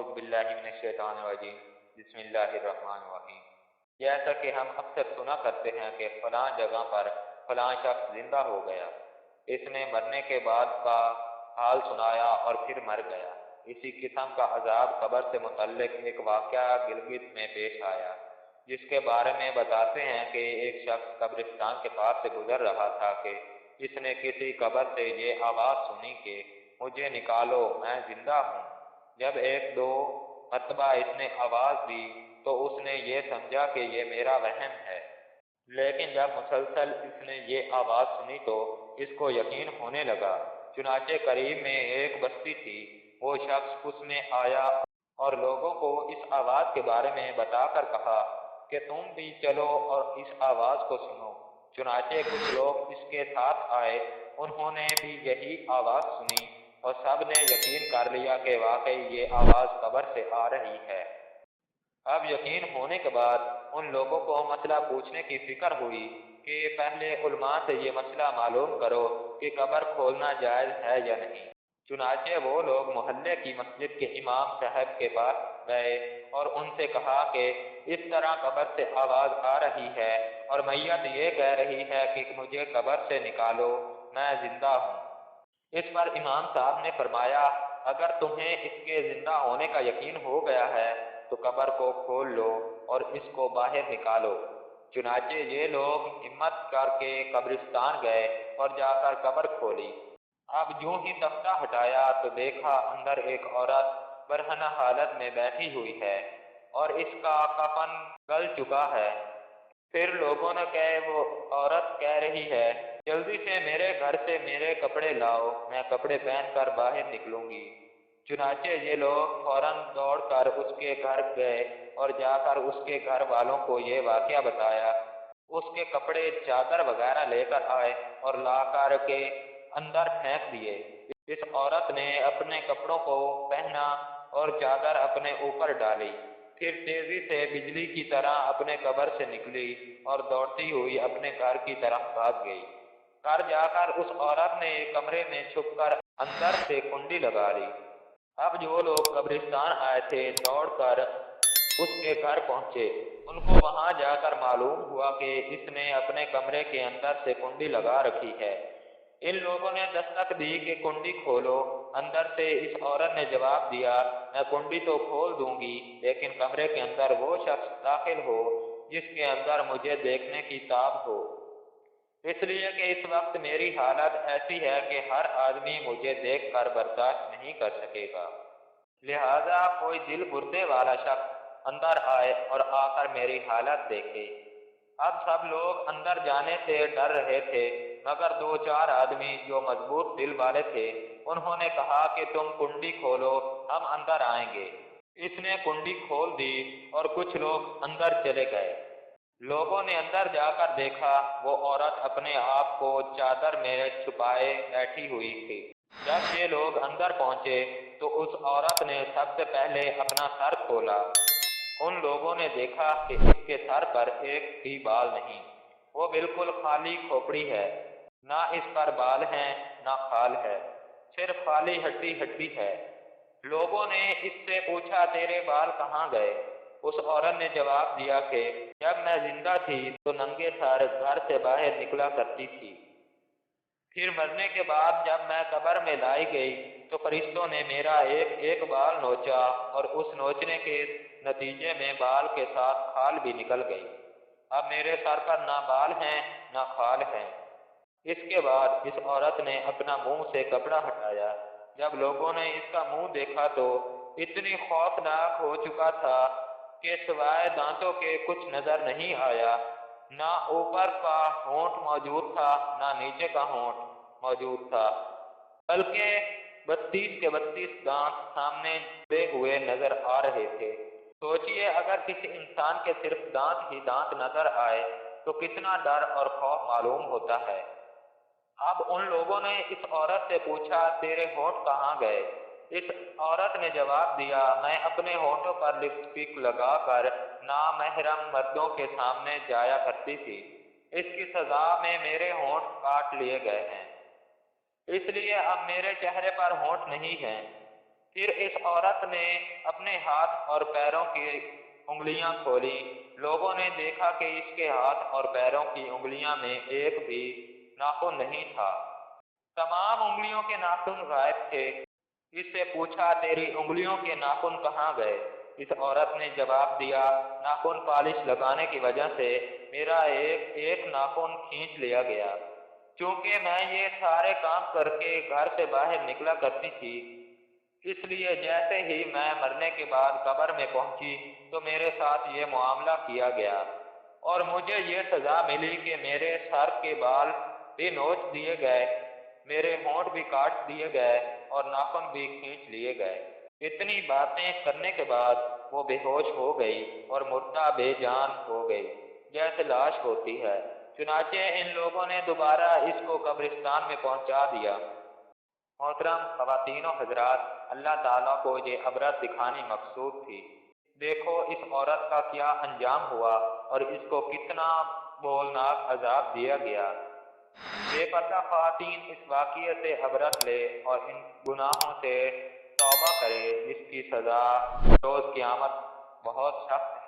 اعوذ باللہ من الشیطان الرجیم بسم اللہ الرحمن الرحیم۔ جیسا کہ ہم اکثر سنا کرتے ہیں کہ فلاں جگہ پر فلاں شخص زندہ ہو گیا، اس نے مرنے کے بعد کا حال سنایا اور پھر مر گیا۔ اسی قسم کا عذاب قبر سے متعلق ایک واقعہ گلگت میں پیش آیا، جس کے بارے میں بتاتے ہیں کہ ایک شخص قبرستان کے پاس سے گزر رہا تھا کہ اس نے کسی قبر سے یہ آواز سنی کہ مجھے نکالو، میں زندہ ہوں۔ جب ایک دو مرتبہ اس نے آواز دی تو اس نے یہ سمجھا کہ یہ میرا وہم ہے، لیکن جب مسلسل اس نے یہ آواز سنی تو اس کو یقین ہونے لگا۔ چنانچہ قریب میں ایک بستی تھی، وہ شخص اس میں آیا اور لوگوں کو اس آواز کے بارے میں بتا کر کہا کہ تم بھی چلو اور اس آواز کو سنو۔ چنانچہ کچھ لوگ اس کے ساتھ آئے، انہوں نے بھی یہی آواز سنی اور سب نے یقین کر لیا کہ واقعی یہ آواز قبر سے آ رہی ہے۔ اب یقین ہونے کے بعد ان لوگوں کو مسئلہ پوچھنے کی فکر ہوئی کہ پہلے علماء سے یہ مسئلہ معلوم کرو کہ قبر کھولنا جائز ہے یا نہیں۔ چنانچہ وہ لوگ محلے کی مسجد کے امام صاحب کے پاس گئے اور ان سے کہا کہ اس طرح قبر سے آواز آ رہی ہے اور میت یہ کہہ رہی ہے کہ مجھے قبر سے نکالو، میں زندہ ہوں۔ اس پر امام صاحب نے فرمایا، اگر تمہیں اس کے زندہ ہونے کا یقین ہو گیا ہے تو قبر کو کھول لو اور اس کو باہر نکالو۔ چنانچہ یہ لوگ ہمت کر کے قبرستان گئے اور جا کر قبر کھولی۔ اب جو ہی تختہ ہٹایا تو دیکھا اندر ایک عورت برہنہ حالت میں بیٹھی ہوئی ہے اور اس کا کفن گل چکا ہے۔ پھر لوگوں نے کہا، وہ عورت کہہ رہی ہے، جلدی سے میرے گھر سے میرے کپڑے لاؤ، میں کپڑے پہن کر باہر نکلوں گی۔ چنانچہ یہ لوگ فوراً دوڑ کر اس کے گھر گئے اور جا کر اس کے گھر والوں کو یہ واقعہ بتایا۔ اس کے کپڑے چادر وغیرہ لے کر آئے اور لا کر کے اندر پھینک دیے۔ اس عورت نے اپنے کپڑوں کو پہنا اور چادر اپنے اوپر ڈالی، پھر تیزی سے بجلی کی طرح اپنے قبر سے نکلی اور دوڑتی ہوئی اپنے گھر کی طرف بھاگ گئی۔ گھر جا کر اس عورت نے کمرے میں چھپ کر اندر سے کنڈی لگا لی۔ اب جو لوگ قبرستان آئے تھے دوڑ کر اس کے گھر پہنچے، ان کو وہاں جا کر معلوم ہوا کہ اس نے اپنے کمرے کے اندر سے کنڈی لگا رکھی ہے۔ ان لوگوں نے دستک دی کہ کنڈی کھولو۔ اندر سے اس عورت نے جواب دیا، میں کنڈی تو کھول دوں گی لیکن کمرے کے اندر وہ شخص داخل ہو جس کے اندر مجھے دیکھنے کی تاب ہو، اس لیے کہ اس وقت میری حالت ایسی ہے کہ ہر آدمی مجھے دیکھ کر برداشت نہیں کر سکے گا، لہذا کوئی دل گردے والا شخص اندر آئے اور آ کر میری حالت دیکھے۔ اب سب لوگ اندر جانے سے ڈر رہے تھے، مگر دو چار آدمی جو مضبوط دل والے تھے انہوں نے کہا کہ تم کنڈی کھولو، ہم اندر آئیں گے۔ اس نے کنڈی کھول دی اور کچھ لوگ اندر چلے گئے۔ لوگوں نے اندر جا کر دیکھا، وہ عورت اپنے آپ کو چادر میں چھپائے بیٹھی ہوئی تھی۔ جب یہ لوگ اندر پہنچے تو اس عورت نے سب سے پہلے اپنا سر کھولا۔ ان لوگوں نے دیکھا کہ اس کے سر پر ایک بھی بال نہیں، وہ بالکل خالی کھوپڑی ہے، نہ اس پر بال ہیں نہ کھال ہے، صرف خالی ہڈی ہڈی ہے۔ لوگوں نے اس سے پوچھا، تیرے بال کہاں گئے؟ اس عورت نے جواب دیا کہ جب میں زندہ تھی تو ننگے سر گھر سے باہر نکلا کرتی تھی، پھر مرنے کے بعد جب میں قبر میں لائی گئی تو فرشتوں نے میرا ایک ایک بال نوچا اور اس نوچنے کے نتیجے میں بال کے ساتھ کھال بھی نکل گئی۔ اب میرے سر پر نہ بال ہیں نہ کھال ہیں۔ اس کے بعد اس عورت نے اپنا منہ سے کپڑا ہٹایا۔ جب لوگوں نے اس کا منہ دیکھا تو اتنی خوفناک ہو چکا تھا کہ سوائے دانتوں کے کچھ نظر نہیں آیا، نہ اوپر کا ہونٹ موجود تھا نہ نیچے کا ہونٹ موجود تھا، بلکہ 32 کے 32 دانت سامنے جڑے ہوئے نظر آ رہے تھے۔ سوچئے اگر کسی انسان کے صرف دانت ہی دانت نظر آئے تو کتنا ڈر اور خوف معلوم ہوتا ہے۔ اب ان لوگوں نے اس عورت سے پوچھا، تیرے ہونٹ کہاں گئے؟ اس عورت نے جواب دیا، میں اپنے ہونٹوں پر لپسٹک لگا کر نامحرم مردوں کے سامنے جایا کرتی تھی، اس کی سزا میں میرے ہونٹ کاٹ لیے گئے ہیں، اس لیے اب میرے چہرے پر ہونٹ نہیں ہیں۔ پھر اس عورت نے اپنے ہاتھ اور پیروں کی انگلیاں کھولی۔ لوگوں نے دیکھا کہ اس کے ہاتھ اور پیروں کی انگلیاں میں ایک بھی ناخن نہیں تھا، تمام انگلیوں کے ناخن غائب تھے۔ اس سے پوچھا تیری انگلیوں کے ناخن کہاں گئے؟ اس عورت نے جواب دیا ناخن پالش لگانے کی وجہ سے میرا ایک ناخن کھینچ لیا گیا۔ چونکہ میں یہ سارے کام کر کے گھر سے باہر نکلا کرتی تھی، اس لیے جیسے ہی میں مرنے کے بعد قبر میں پہنچی تو میرے ساتھ یہ معاملہ کیا گیا اور مجھے یہ سزا ملی کہ میرے سر کے بال بھی نوچ دیے گئے، میرے ہونٹ بھی کاٹ دیے گئے اور ناخن بھی کھینچ لیے گئے۔ اتنی باتیں کرنے کے بعد وہ بے ہوش ہو گئی اور مردہ بے جان ہو گئی جیسے لاش ہوتی ہے۔ چنانچہ ان لوگوں نے دوبارہ اس کو قبرستان میں پہنچا دیا۔ محترم خواتین و حضرات، اللہ تعالیٰ کو یہ عبرت دکھانی مقصود تھی۔ دیکھو اس عورت کا کیا انجام ہوا اور اس کو کتنا بولناک عذاب دیا گیا۔ بے پردہ خواتین اس واقعے سے عبرت لے اور ان گناہوں سے توبہ کرے جس کی سزا روز قیامت بہت سخت ہے۔